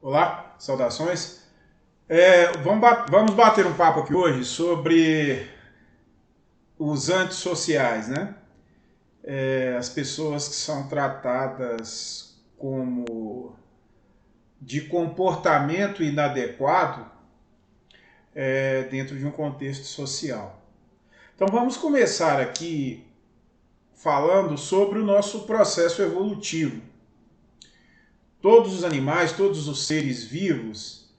Olá, saudações. Vamos bater um papo aqui hoje sobre os antissociais, né? As pessoas que são tratadas como de comportamento inadequado dentro de um contexto social. Então vamos começar aqui falando sobre o nosso processo evolutivo. Todos os animais, todos os seres vivos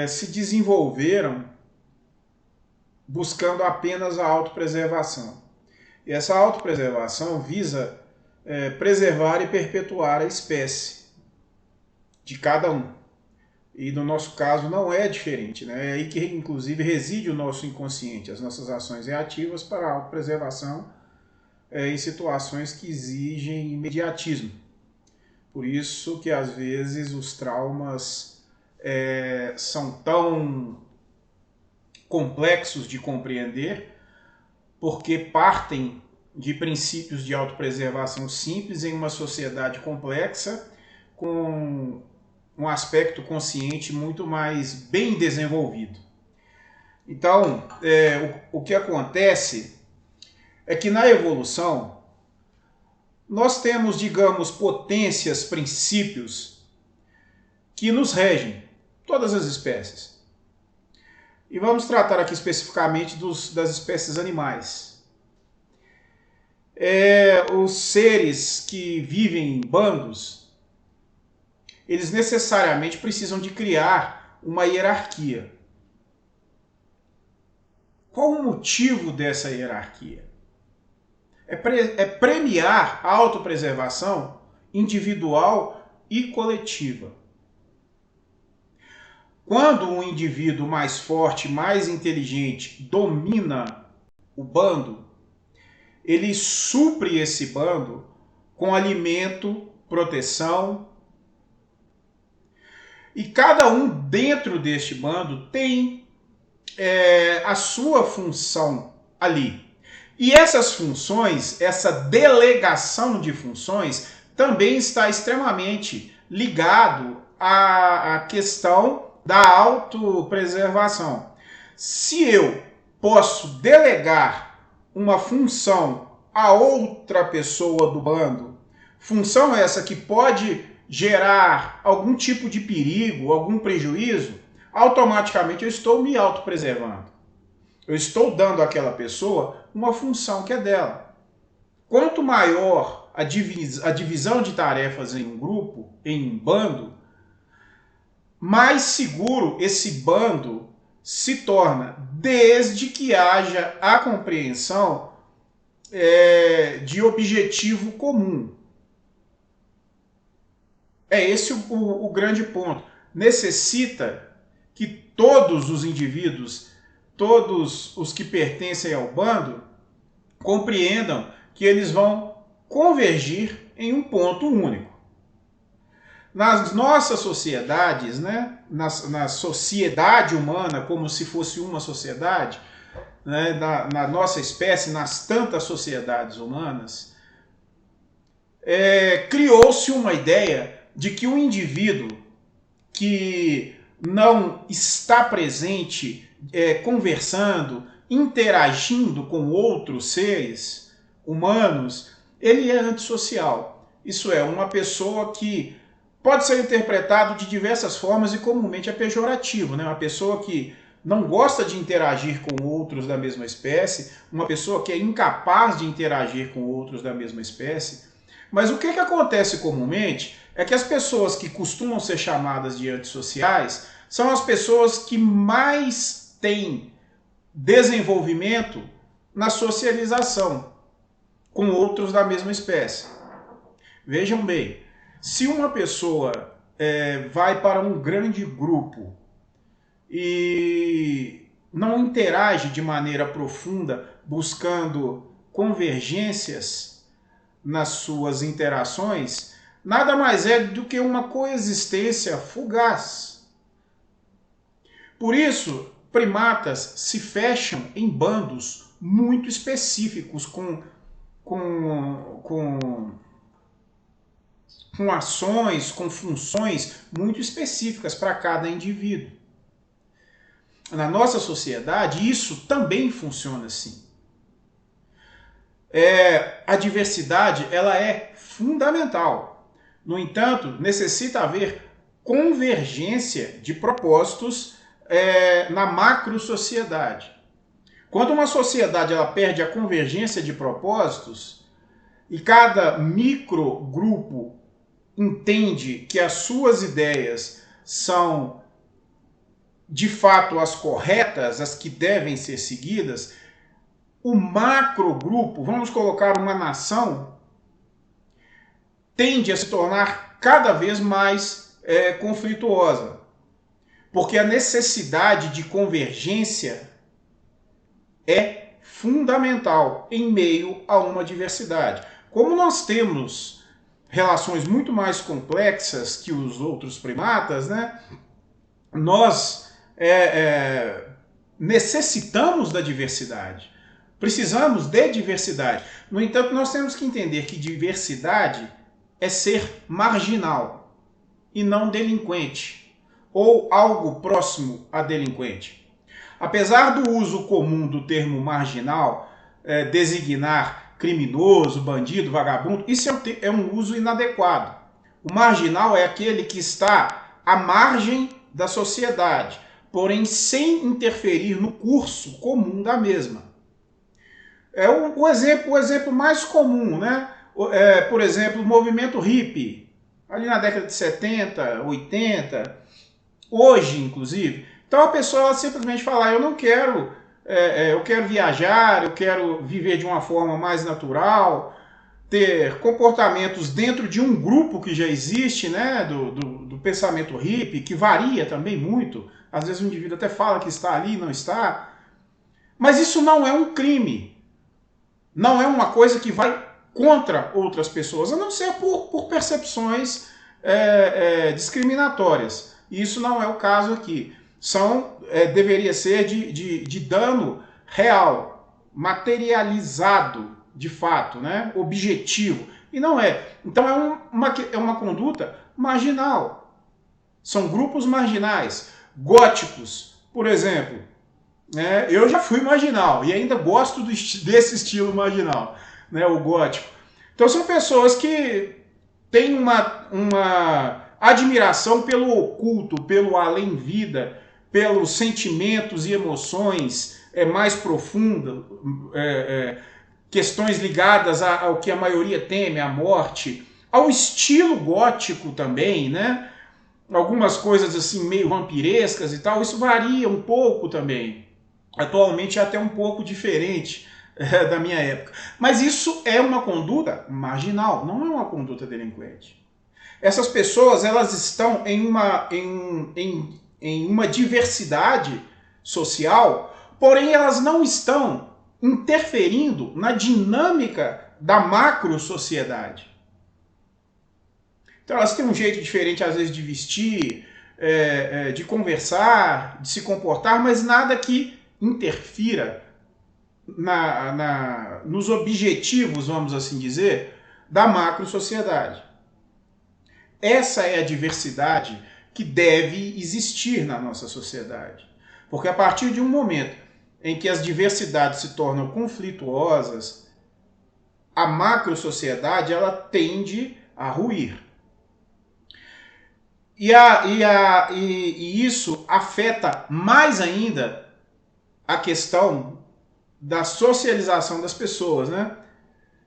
se desenvolveram buscando apenas a autopreservação. E essa autopreservação visa preservar e perpetuar a espécie de cada um. E no nosso caso não é diferente, né? É aí que inclusive reside o nosso inconsciente, as nossas ações reativas para a autopreservação em situações que exigem imediatismo. Por isso que às vezes os traumas são tão complexos de compreender, porque partem de princípios de autopreservação simples em uma sociedade complexa, com um aspecto consciente muito mais bem desenvolvido. Então, o que acontece é que na evolução nós temos, digamos, potências, princípios que nos regem, todas as espécies. E vamos tratar aqui especificamente das espécies animais. Os seres que vivem em bandos, eles necessariamente precisam de criar uma hierarquia. Qual o motivo dessa hierarquia? É premiar a autopreservação individual e coletiva. Quando um indivíduo mais forte, mais inteligente, domina o bando, ele supre esse bando com alimento, proteção. E cada um dentro deste bando tem a sua função ali. E essas funções, essa delegação de funções, também está extremamente ligado à questão da autopreservação. Se eu posso delegar uma função a outra pessoa do bando, função essa que pode gerar algum tipo de perigo, algum prejuízo, automaticamente eu estou me autopreservando. Eu estou dando àquela pessoa uma função que é dela. Quanto maior a divisão de tarefas em um grupo, em um bando, mais seguro esse bando se torna, desde que haja a compreensão de objetivo comum. É esse o grande ponto. Necessita que todos os indivíduos, todos os que pertencem ao bando, compreendam que eles vão convergir em um ponto único. Nas nossas sociedades, né, na sociedade humana, como se fosse uma sociedade, né, na nossa espécie, nas tantas sociedades humanas, criou-se uma ideia de que o indivíduo que não está presente, conversando, interagindo com outros seres humanos, ele é antissocial. Isso é, uma pessoa que pode ser interpretado de diversas formas e comumente é pejorativo, né? Uma pessoa que não gosta de interagir com outros da mesma espécie, uma pessoa que é incapaz de interagir com outros da mesma espécie. Mas o que acontece comumente é que as pessoas que costumam ser chamadas de antissociais são as pessoas que mais têm desenvolvimento na socialização com outros da mesma espécie. Vejam bem, se uma pessoa vai para um grande grupo e não interage de maneira profunda, buscando convergências nas suas interações, nada mais é do que uma coexistência fugaz. Por isso, primatas se fecham em bandos muito específicos, com com ações, com funções muito específicas para cada indivíduo. Na nossa sociedade, isso também funciona assim. A diversidade ela é fundamental. No entanto, necessita haver convergência de propósitos na macro-sociedade. Quando uma sociedade ela perde a convergência de propósitos e cada microgrupo entende que as suas ideias são de fato as corretas, as que devem ser seguidas, o macrogrupo, vamos colocar uma nação, tende a se tornar cada vez mais conflituosa. Porque a necessidade de convergência é fundamental em meio a uma diversidade. Como nós temos relações muito mais complexas que os outros primatas, né? Nós necessitamos da diversidade. Precisamos de diversidade. No entanto, nós temos que entender que diversidade é ser marginal e não delinquente, ou algo próximo a delinquente. Apesar do uso comum do termo marginal designar criminoso, bandido, vagabundo, isso é um uso inadequado. O marginal é aquele que está à margem da sociedade, porém sem interferir no curso comum da mesma. O exemplo mais comum, né? Por exemplo, o movimento hippie, ali na década de 70, 80, hoje inclusive. Então a pessoa ela simplesmente fala, eu não quero, eu quero viajar, eu quero viver de uma forma mais natural, ter comportamentos dentro de um grupo que já existe, né, do pensamento hippie, que varia também muito. Às vezes o indivíduo até fala que está ali, não está. Mas isso não é um crime. Não é uma coisa que vai contra outras pessoas, a não ser por percepções discriminatórias. Isso não é o caso aqui. Deveria ser de dano real, materializado de fato, né? Objetivo. E não é. Então é uma conduta marginal. São grupos marginais. Góticos, por exemplo. Eu já fui marginal e ainda gosto desse estilo marginal, né? O gótico. Então são pessoas que têm uma admiração pelo oculto, pelo além-vida, pelos sentimentos e emoções mais profundas, questões ligadas ao que a maioria teme, a morte, ao estilo gótico também, né? Algumas coisas assim meio vampirescas e tal, isso varia um pouco também. Atualmente é até um pouco diferente da minha época. Mas isso é uma conduta marginal, não é uma conduta delinquente. Essas pessoas elas estão em uma diversidade social, porém elas não estão interferindo na dinâmica da macro-sociedade. Então elas têm um jeito diferente, às vezes, de vestir, de conversar, de se comportar, mas nada que interfira nos objetivos, vamos assim dizer, da macro-sociedade. Essa é a diversidade que deve existir na nossa sociedade. Porque a partir de um momento em que as diversidades se tornam conflituosas, a macro-sociedade ela tende a ruir. E isso afeta mais ainda a questão da socialização das pessoas, né?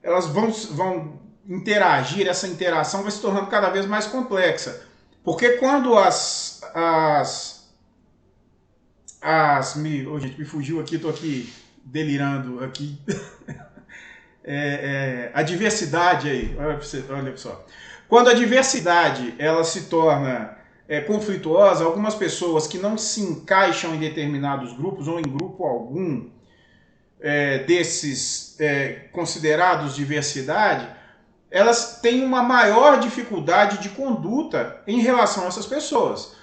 Elas vão interagir, essa interação vai se tornando cada vez mais complexa. Porque quando gente, me fugiu aqui, estou aqui delirando aqui. A diversidade aí, olha só. Quando a diversidade ela se torna conflituosa, algumas pessoas que não se encaixam em determinados grupos ou em grupo algum desses considerados diversidade, elas têm uma maior dificuldade de conduta em relação a essas pessoas.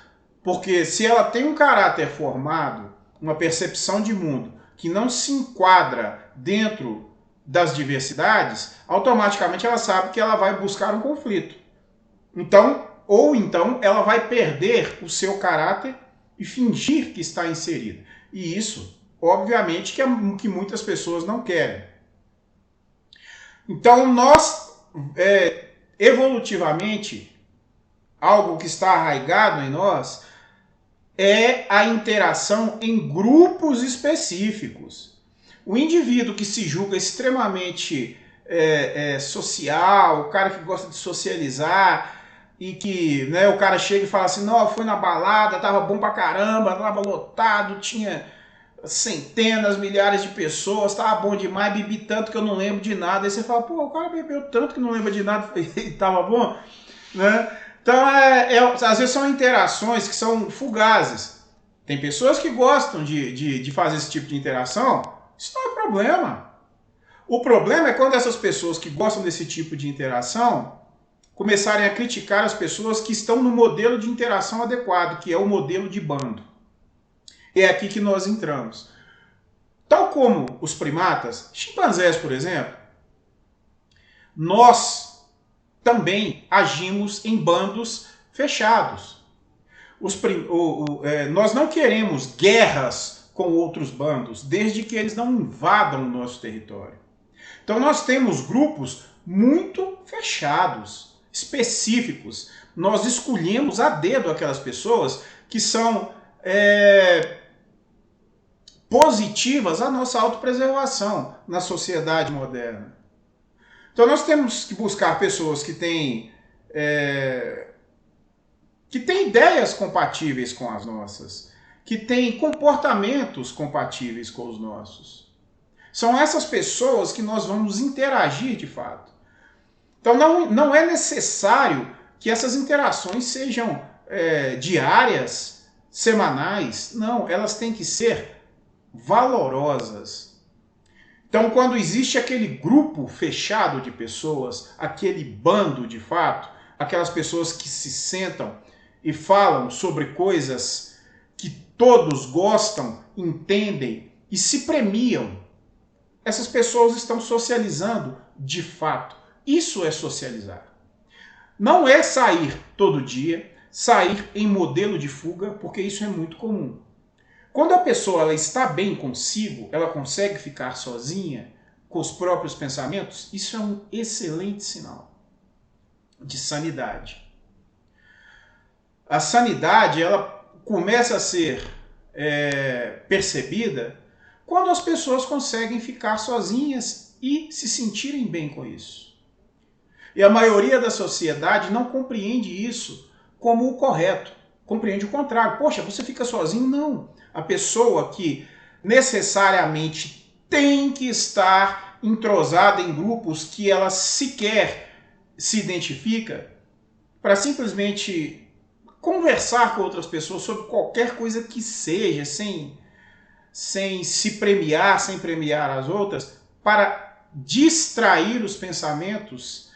Porque se ela tem um caráter formado, uma percepção de mundo que não se enquadra dentro das diversidades, automaticamente ela sabe que ela vai buscar um conflito. Então, ou então ela vai perder o seu caráter e fingir que está inserida. E isso, obviamente, que muitas pessoas não querem. Então, nós, evolutivamente, algo que está arraigado em nós é a interação em grupos específicos. O indivíduo que se julga extremamente social, o cara que gosta de socializar, e que, né, o cara chega e fala assim, não, eu fui na balada, tava bom pra caramba, tava lotado, tinha centenas, milhares de pessoas, tava bom demais, bebi tanto que eu não lembro de nada. Aí você fala, pô, o cara bebeu tanto que não lembra de nada e tava bom, né? Então, às vezes são interações que são fugazes. Tem pessoas que gostam de fazer esse tipo de interação, isso não é problema. O problema é quando essas pessoas que gostam desse tipo de interação começarem a criticar as pessoas que estão no modelo de interação adequado, que é o modelo de bando. É aqui que nós entramos. Tal como os primatas, chimpanzés, por exemplo, nós também agimos em bandos fechados. Nós não queremos guerras com outros bandos, desde que eles não invadam o nosso território. Então nós temos grupos muito fechados, específicos. Nós escolhemos a dedo aquelas pessoas que são positivas à nossa autopreservação na sociedade moderna. Então nós temos que buscar pessoas que têm ideias compatíveis com as nossas, que têm comportamentos compatíveis com os nossos. São essas pessoas que nós vamos interagir de fato. Então não é necessário que essas interações sejam diárias, semanais. Não, elas têm que ser valorosas. Então, quando existe aquele grupo fechado de pessoas, aquele bando de fato, aquelas pessoas que se sentam e falam sobre coisas que todos gostam, entendem e se premiam, essas pessoas estão socializando de fato. Isso é socializar. Não é sair todo dia, sair em modelo de fuga, porque isso é muito comum. Quando a pessoa ela está bem consigo, ela consegue ficar sozinha com os próprios pensamentos, isso é um excelente sinal de sanidade. A sanidade ela começa a ser percebida quando as pessoas conseguem ficar sozinhas e se sentirem bem com isso. E a maioria da sociedade não compreende isso como o correto. Compreende o contrário. Poxa, você fica sozinho? Não. A pessoa que necessariamente tem que estar entrosada em grupos que ela sequer se identifica para simplesmente conversar com outras pessoas sobre qualquer coisa que seja, sem se premiar, sem premiar as outras, para distrair os pensamentos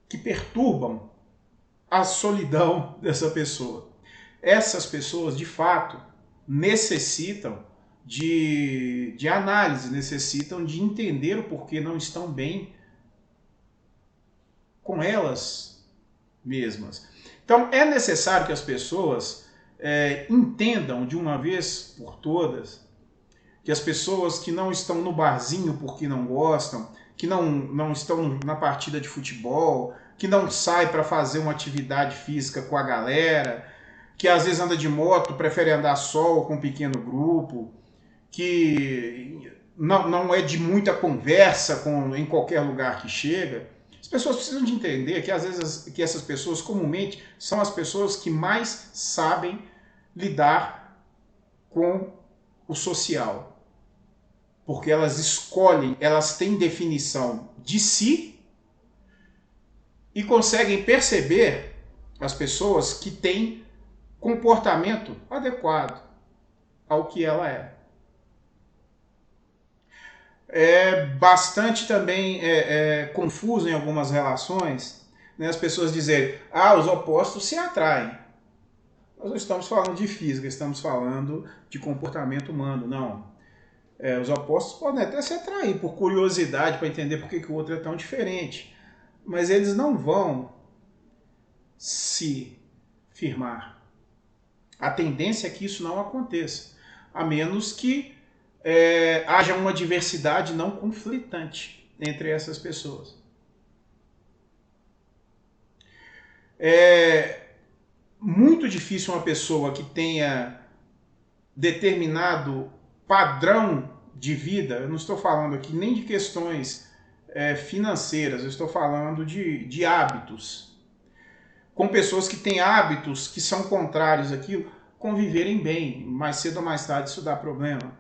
que perturbam a solidão dessa pessoa. Essas pessoas, de fato, necessitam de análise, necessitam de entender o porquê não estão bem com elas mesmas. Então, é necessário que as pessoas entendam de uma vez por todas que as pessoas que não estão no barzinho porque não gostam, que não estão na partida de futebol, que não saem para fazer uma atividade física com a galera, que às vezes anda de moto, prefere andar só ou com um pequeno grupo, que não é de muita conversa em qualquer lugar que chega. As pessoas precisam de entender que às vezes que essas pessoas comumente são as pessoas que mais sabem lidar com o social. Porque elas escolhem, elas têm definição de si e conseguem perceber as pessoas que têm comportamento adequado ao que ela é. É bastante também confuso em algumas relações, né, as pessoas dizerem, os opostos se atraem. Nós não estamos falando de física, estamos falando de comportamento humano, não. Os opostos podem até se atrair por curiosidade, para entender por que o outro é tão diferente, mas eles não vão se firmar. A tendência é que isso não aconteça, a menos que haja uma diversidade não conflitante entre essas pessoas. É muito difícil uma pessoa que tenha determinado padrão de vida, eu não estou falando aqui nem de questões financeiras, eu estou falando de hábitos, com pessoas que têm hábitos que são contrários àquilo, conviverem bem, mais cedo ou mais tarde isso dá problema.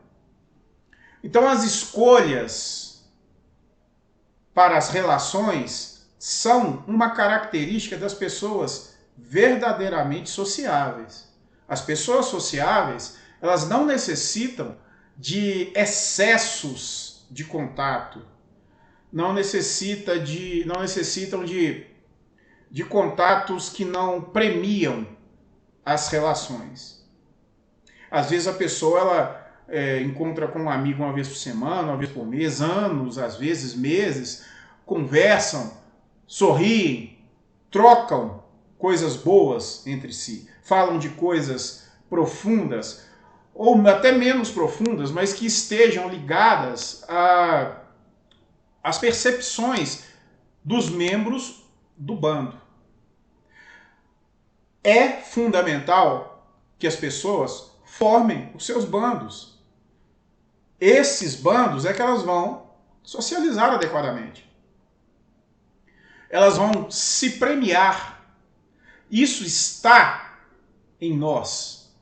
Então as escolhas para as relações são uma característica das pessoas verdadeiramente sociáveis. As pessoas sociáveis, elas não necessitam de excessos de contato, não necessitam de contatos que não premiam as relações. Às vezes a pessoa ela encontra com um amigo uma vez por semana, uma vez por mês, anos, às vezes meses, conversam, sorriem, trocam coisas boas entre si, falam de coisas profundas, ou até menos profundas, mas que estejam ligadas às percepções dos membros do bando. É fundamental que as pessoas formem os seus bandos. Esses bandos é que elas vão socializar adequadamente. Elas vão se premiar. Isso está em nós.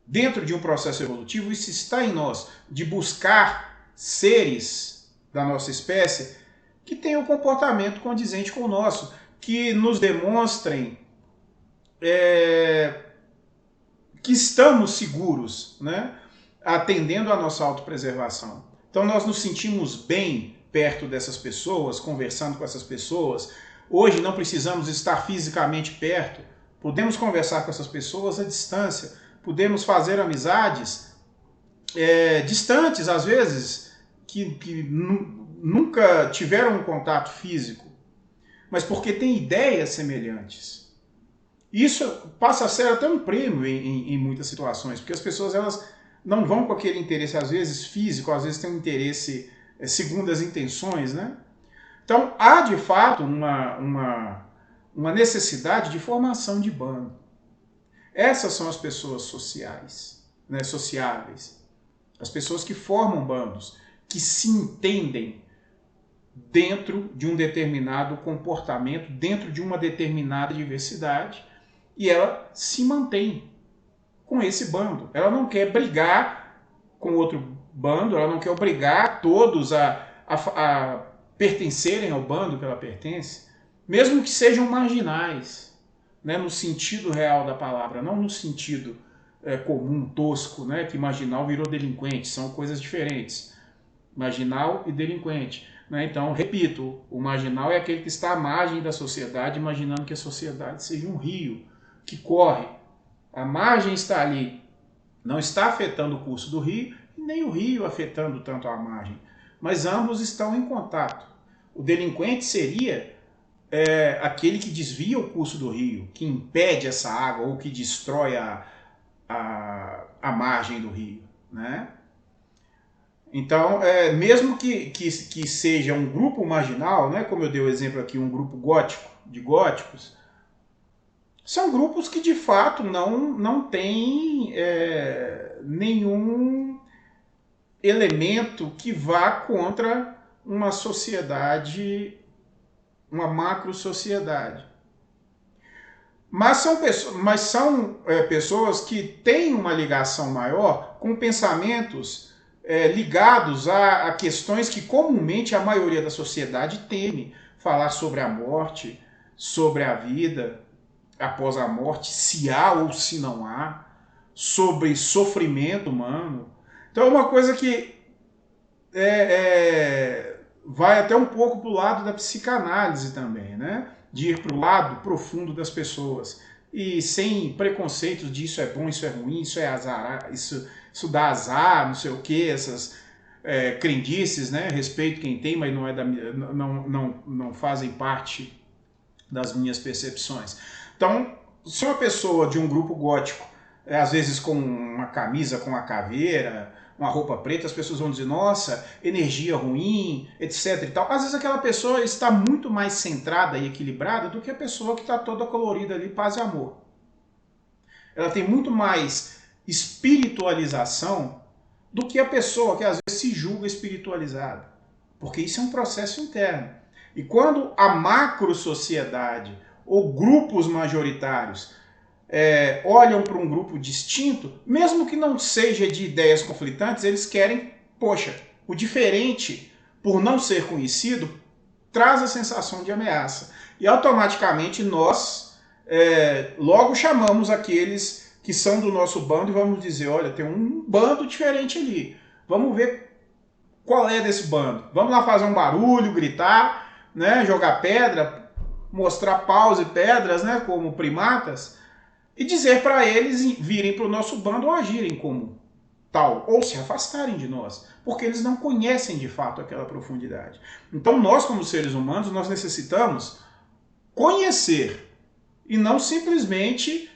Dentro de um processo evolutivo, isso está em nós, de buscar seres da nossa espécie que tenham um comportamento condizente com o nosso, que nos demonstrem que estamos seguros, né? Atendendo à nossa autopreservação. Então nós nos sentimos bem perto dessas pessoas, conversando com essas pessoas. Hoje não precisamos estar fisicamente perto, podemos conversar com essas pessoas à distância, podemos fazer amizades distantes, às vezes, que nunca tiveram um contato físico, mas porque têm ideias semelhantes. Isso passa a ser até um prêmio em muitas situações, porque as pessoas elas não vão com aquele interesse, às vezes, físico, às vezes tem um interesse segundo as intenções, né? Então, há, de fato, uma necessidade de formação de bando. Essas são as pessoas sociais, né, sociáveis. As pessoas que formam bandos, que se entendem dentro de um determinado comportamento, dentro de uma determinada diversidade, e ela se mantém com esse bando. Ela não quer brigar com outro bando, ela não quer obrigar todos a pertencerem ao bando que ela pertence, mesmo que sejam marginais, né, no sentido real da palavra, não no sentido comum, tosco, né, que marginal virou delinquente, são coisas diferentes, marginal e delinquente. Né? Então, repito, o marginal é aquele que está à margem da sociedade, imaginando que a sociedade seja um rio que corre. A margem está ali, não está afetando o curso do rio, nem o rio afetando tanto a margem, mas ambos estão em contato. O delinquente seria aquele que desvia o curso do rio, que impede essa água ou que destrói a margem do rio, né? Então, mesmo que seja um grupo marginal, né, como eu dei o exemplo aqui, um grupo gótico, de góticos, são grupos que de fato não têm nenhum elemento que vá contra uma sociedade, uma macro-sociedade. Mas são pessoas que têm uma ligação maior com pensamentos ligados a questões que comumente a maioria da sociedade teme. Falar sobre a morte, sobre a vida após a morte, se há ou se não há, sobre sofrimento humano. Então é uma coisa que vai até um pouco para o lado da psicanálise também, né? De ir para o lado profundo das pessoas. E sem preconceitos de isso é bom, isso é ruim, isso é azar, isso dá azar, não sei o que, essas crendices, né? Respeito quem tem, mas não fazem parte das minhas percepções. Então, se uma pessoa de um grupo gótico, às vezes com uma camisa com uma caveira, uma roupa preta, as pessoas vão dizer, nossa, energia ruim, etc e tal. Às vezes aquela pessoa está muito mais centrada e equilibrada do que a pessoa que está toda colorida ali, paz e amor. Ela tem muito mais espiritualização do que a pessoa que às vezes se julga espiritualizada. Porque isso é um processo interno. E quando a macro-sociedade ou grupos majoritários olham para um grupo distinto, mesmo que não seja de ideias conflitantes, eles querem, poxa, o diferente, por não ser conhecido, traz a sensação de ameaça. E automaticamente nós logo chamamos aqueles que são do nosso bando e vamos dizer, olha, tem um bando diferente ali. Vamos ver qual é desse bando. Vamos lá fazer um barulho, gritar, né, jogar pedra, mostrar paus e pedras, né, como primatas, e dizer para eles virem para o nosso bando ou agirem como tal, ou se afastarem de nós, porque eles não conhecem de fato aquela profundidade. Então nós, como seres humanos, nós necessitamos conhecer e não simplesmente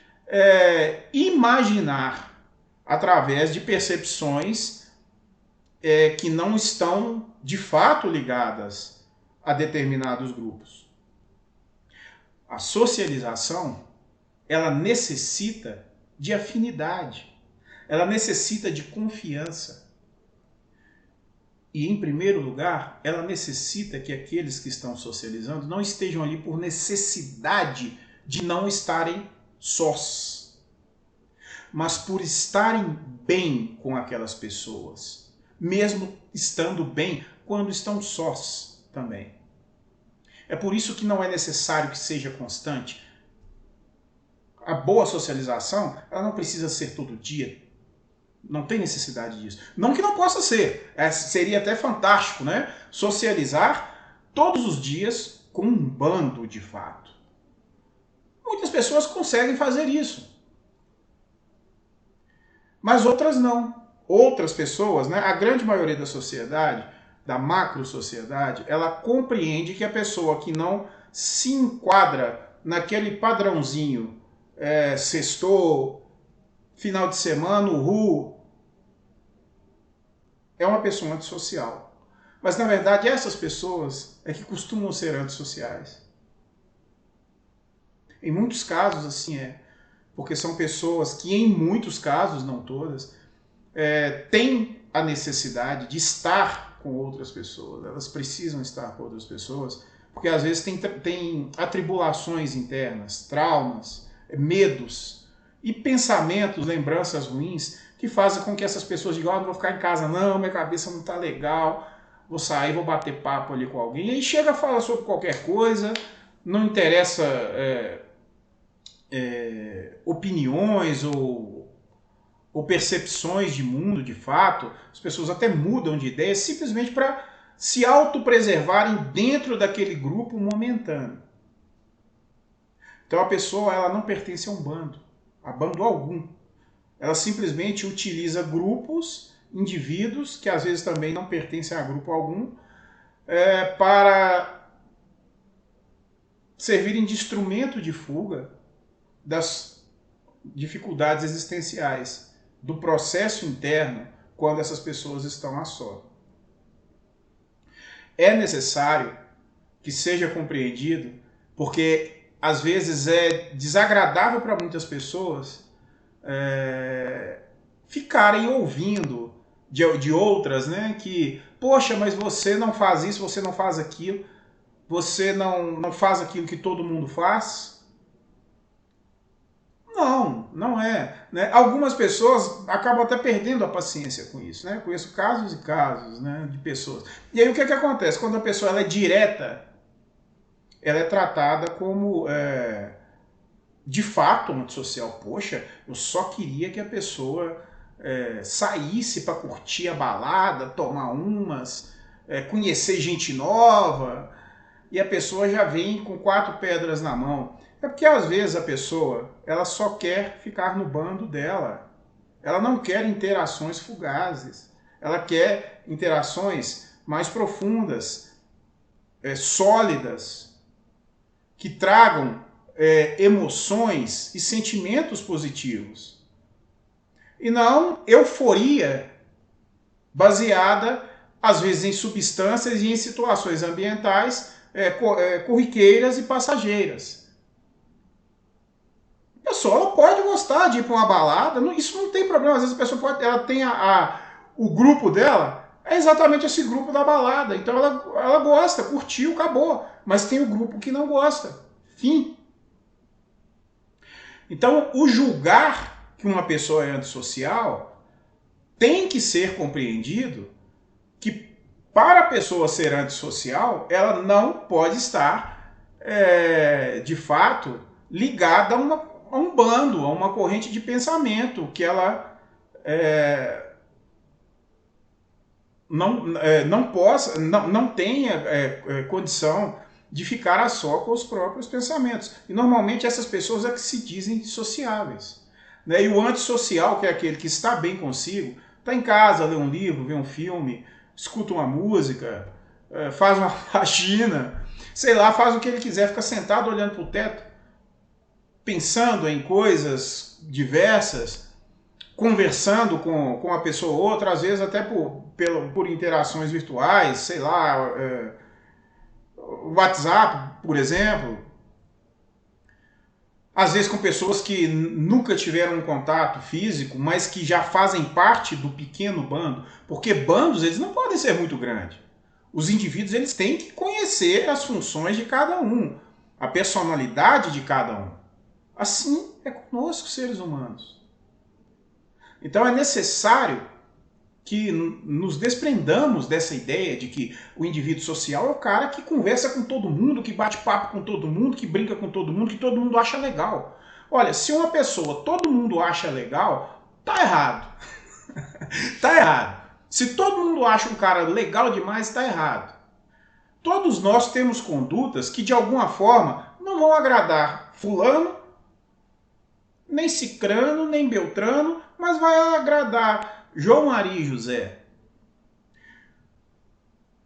imaginar através de percepções que não estão de fato ligadas a determinados grupos. A socialização, ela necessita de afinidade, ela necessita de confiança. E, em primeiro lugar, ela necessita que aqueles que estão socializando não estejam ali por necessidade de não estarem sós, mas por estarem bem com aquelas pessoas, mesmo estando bem quando estão sós também. É por isso que não é necessário que seja constante. A boa socialização, ela não precisa ser todo dia. Não tem necessidade disso. Não que não possa ser. Seria até fantástico, né? Socializar todos os dias com um bando de fato. Muitas pessoas conseguem fazer isso. Mas outras não. Outras pessoas, né? A grande maioria da sociedade, da macro-sociedade, ela compreende que a pessoa que não se enquadra naquele padrãozinho sextou, final de semana, é uma pessoa antissocial. Mas, na verdade, essas pessoas é que costumam ser antissociais. Em muitos casos, assim é. Porque são pessoas que, em muitos casos, não todas, têm a necessidade de estar com outras pessoas. Elas precisam estar com outras pessoas, porque às vezes tem atribulações internas, traumas, medos e pensamentos, lembranças ruins que fazem com que essas pessoas digam, não vou ficar em casa não, minha cabeça não está legal, vou sair, vou bater papo ali com alguém. E aí chega a falar sobre qualquer coisa, não interessa opiniões ou percepções de mundo de fato, as pessoas até mudam de ideia simplesmente para se autopreservarem dentro daquele grupo momentâneo. Então a pessoa ela não pertence a um bando, a bando algum. Ela simplesmente utiliza grupos, indivíduos, que às vezes também não pertencem a grupo algum, para servirem de instrumento de fuga das dificuldades existenciais, do processo interno, quando essas pessoas estão a só. É necessário que seja compreendido, porque às vezes é desagradável para muitas pessoas ficarem ouvindo de outras, né, que, poxa, mas você não faz isso, você não faz aquilo, você não faz aquilo que todo mundo faz. Não é. Né? Algumas pessoas acabam até perdendo a paciência com isso. Né? Eu conheço casos e casos, né, de pessoas. E aí o que acontece? Quando a pessoa ela é direta, ela é tratada como, de fato, um antissocial. Poxa, eu só queria que a pessoa saísse para curtir a balada, tomar umas, conhecer gente nova, e a pessoa já vem com 4 pedras na mão. É porque às vezes a pessoa ela só quer ficar no bando dela. Ela não quer interações fugazes. Ela quer interações mais profundas, sólidas, que tragam emoções e sentimentos positivos. E não euforia baseada, às vezes, em substâncias e em situações ambientais corriqueiras e passageiras. A pessoa ela pode gostar de ir para uma balada, isso não tem problema. Às vezes a pessoa pode, ela tem o grupo dela, é exatamente esse grupo da balada. Então ela gosta, curtiu, acabou. Mas tem o grupo que não gosta. Fim. Então o julgar que uma pessoa é antissocial tem que ser compreendido que para a pessoa ser antissocial, ela não pode estar, de fato, ligada a um bando, a uma corrente de pensamento que ela não tenha condição de ficar a só com os próprios pensamentos. E normalmente essas pessoas é que se dizem sociáveis. Né? E o antissocial, que é aquele que está bem consigo, está em casa, lê um livro, vê um filme, escuta uma música, faz uma faxina, sei lá, faz o que ele quiser, fica sentado olhando para o teto, pensando em coisas diversas, conversando com uma pessoa ou outra, às vezes até por interações virtuais, sei lá, WhatsApp, por exemplo. Às vezes com pessoas que nunca tiveram um contato físico, mas que já fazem parte do pequeno bando, porque bandos eles não podem ser muito grandes. Os indivíduos eles têm que conhecer as funções de cada um, a personalidade de cada um. Assim é conosco, seres humanos. Então é necessário que nos desprendamos dessa ideia de que o indivíduo social é o cara que conversa com todo mundo, que bate papo com todo mundo, que brinca com todo mundo, que todo mundo acha legal. Olha, se uma pessoa todo mundo acha legal, tá errado. Tá errado. Se todo mundo acha um cara legal demais, tá errado. Todos nós temos condutas que de alguma forma não vão agradar fulano, nem cicrano, nem beltrano, mas vai agradar João, Maria e José.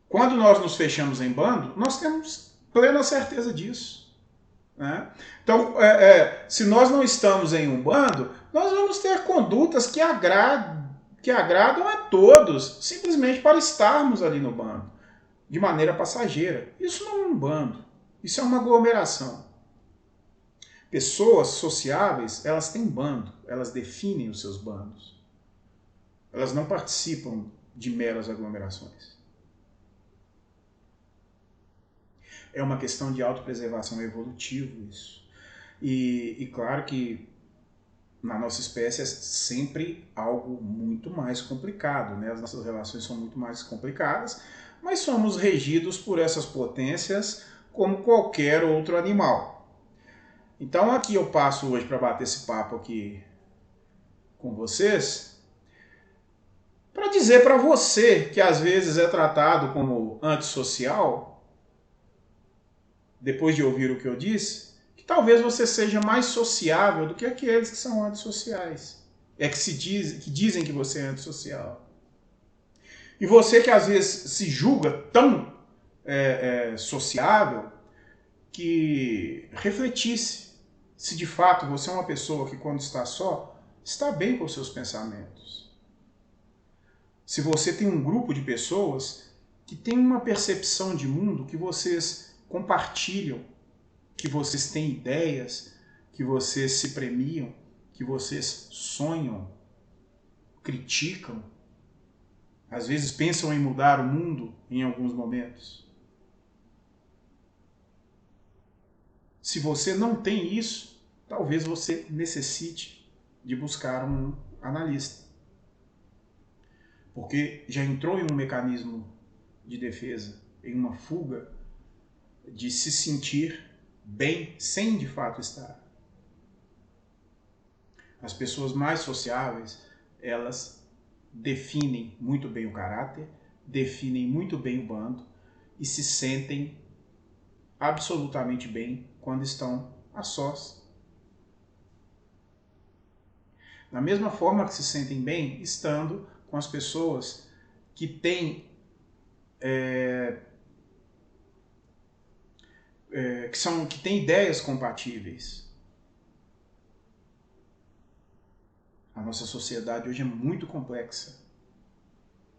Quando nós nos fechamos em bando, nós temos plena certeza disso. Né? Então, se nós não estamos em um bando, nós vamos ter condutas que agradam a todos, simplesmente para estarmos ali no bando, de maneira passageira. Isso não é um bando, isso é uma aglomeração. Pessoas sociáveis, elas têm bando, elas definem os seus bandos. Elas não participam de meras aglomerações. É uma questão de autopreservação evolutiva isso. E claro que na nossa espécie é sempre algo muito mais complicado, né? As nossas relações são muito mais complicadas, mas somos regidos por essas potências como qualquer outro animal. Então aqui eu passo hoje para bater esse papo aqui com vocês, para dizer para você que às vezes é tratado como antissocial, depois de ouvir o que eu disse, que talvez você seja mais sociável do que aqueles que são antissociais. Que dizem que você é antissocial. E você que às vezes se julga tão sociável, que refletisse se de fato você é uma pessoa que quando está só, está bem com os seus pensamentos. Se você tem um grupo de pessoas que tem uma percepção de mundo que vocês compartilham, que vocês têm ideias, que vocês se premiam, que vocês sonham, criticam, às vezes pensam em mudar o mundo em alguns momentos. Se você não tem isso, talvez você necessite de buscar um analista. Porque já entrou em um mecanismo de defesa, em uma fuga de se sentir bem sem de fato estar. As pessoas mais sociáveis, elas definem muito bem o caráter, definem muito bem o bando e se sentem absolutamente bem quando estão a sós. Da mesma forma que se sentem bem estando com as pessoas que têm que têm ideias compatíveis. A nossa sociedade hoje é muito complexa.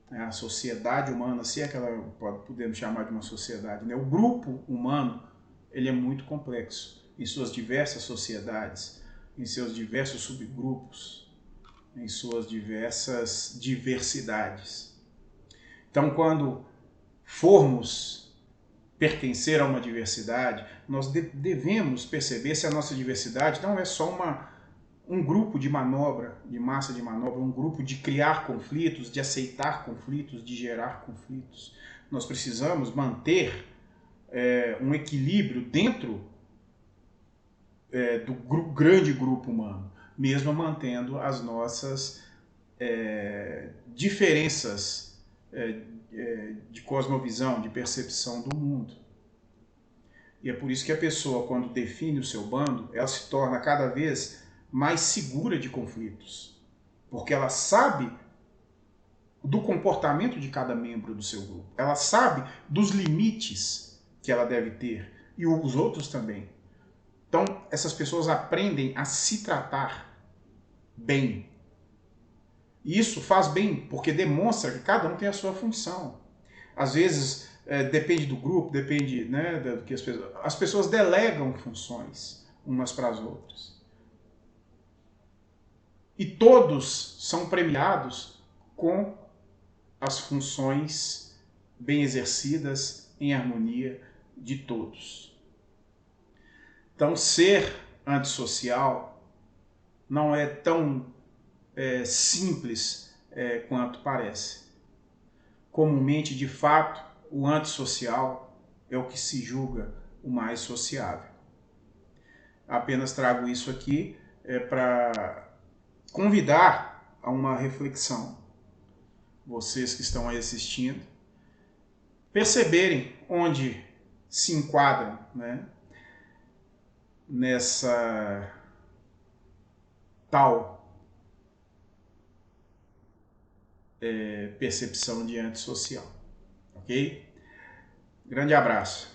A sociedade humana, se é que ela podemos chamar de uma sociedade, né? O grupo humano, ele é muito complexo em suas diversas sociedades, em seus diversos subgrupos, em suas diversas diversidades. Então, quando formos pertencer a uma diversidade, nós devemos perceber se a nossa diversidade não é só um grupo de manobra, de massa de manobra, um grupo de criar conflitos, de aceitar conflitos, de gerar conflitos. Nós precisamos manter um equilíbrio dentro do grande grupo humano, mesmo mantendo as nossas diferenças de cosmovisão, de percepção do mundo. E é por isso que a pessoa, quando define o seu bando, ela se torna cada vez mais segura de conflitos, porque ela sabe do comportamento de cada membro do seu grupo, ela sabe dos limites que ela deve ter, e os outros também. Então, essas pessoas aprendem a se tratar bem. E isso faz bem, porque demonstra que cada um tem a sua função. Às vezes, depende do grupo, depende, né, do que as pessoas delegam funções umas para as outras. E todos são premiados com as funções bem exercidas em harmonia de todos. Então, ser antissocial não é tão simples quanto parece. Comumente, de fato, o antissocial é o que se julga o mais sociável. Apenas trago isso aqui para convidar a uma reflexão. Vocês que estão aí assistindo, perceberem onde se enquadram, né, nessa tal percepção de antissocial. Ok? Grande abraço.